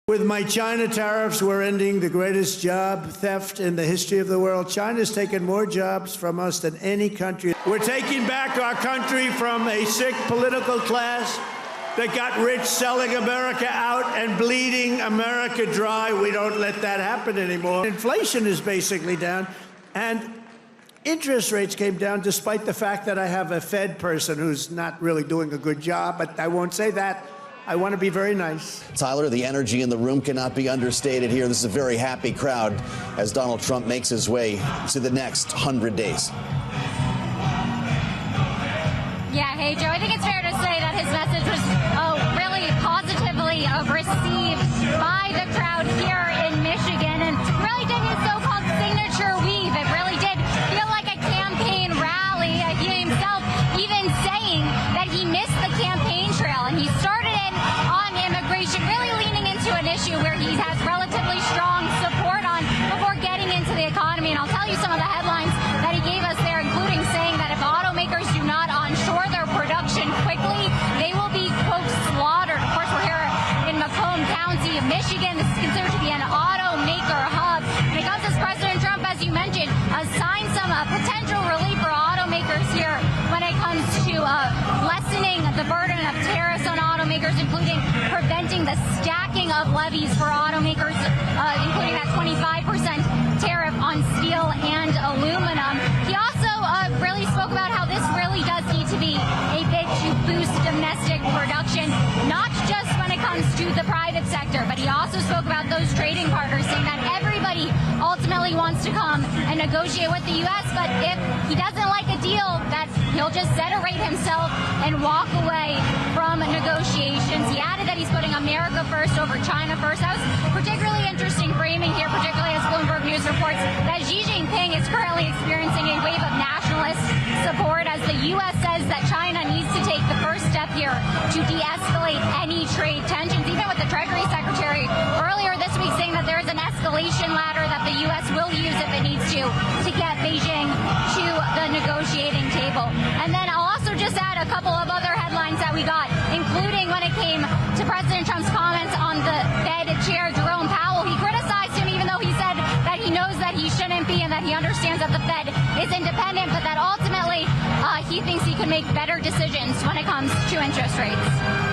With my China tariffs, we're ending the greatest job theft in the history of the world. China's taken more jobs from us than any country. We're taking back our country from a sick political class that got rich selling America out and bleeding America dry. We don't let that happen anymore. Inflation is basically down, and interest rates came down despite the fact that I have a Fed person who's not really doing a good job, but I won't say that. I want to be very nice. Tyler, the energy in the room cannot be understated here. This is a very happy crowd as Donald Trump makes his way to the next 100 days. Yeah, hey, Joe, I think it's fair to say that his message was really positively received by the crowd here in Michigan, and really did his so-called signature weave. It really did feel like a campaign rally. He himself even saying that he missed the campaign trail, and he started on immigration, really leaning into an issue where he has relatively strong support on before getting into the economy. And I'll tell you some of the headlines that he gave us there, including saying that if automakers do not onshore their production quickly, they will be, quote, slaughtered. Of course, we're here in Macomb County, Michigan. This is considered to be an automaker hub. And it comes as President Trump, as you mentioned, signed some potential relief for automakers here when it comes to lessening the burden of tariffs on automakers, including preventing the stacking of levies for automakers, including that 25% tariff on steel and aluminum. He also really spoke about how this really does need to be a bid to boost domestic production, not just when it comes to the private sector, but he also spoke about those trading partners, saying that everybody ultimately wants to come and negotiate with the U.S., but if he doesn't like a deal, that he'll just separate himself and walk away from negotiations. He added that he's putting America first over China first. That was particularly interesting framing here, particularly as Bloomberg News reports that Xi Jinping is currently experiencing a wave of nationalist support as the U.S. says that China needs to take the first step here to de-escalate any trade tensions, even with the Treasury Secretary earlier this week saying that there is an escalation ladder that the U.S. will use if it needs to get Beijing to the negotiating table. And then I'll also just add a couple of other headlines that we got, including when it came to President Trump's comments on the Fed chair, Jerome Powell. He criticized him even though he said that he knows that he shouldn't be and that he understands that the Fed is independent, but that ultimately he thinks he can make better decisions when it comes to interest rates.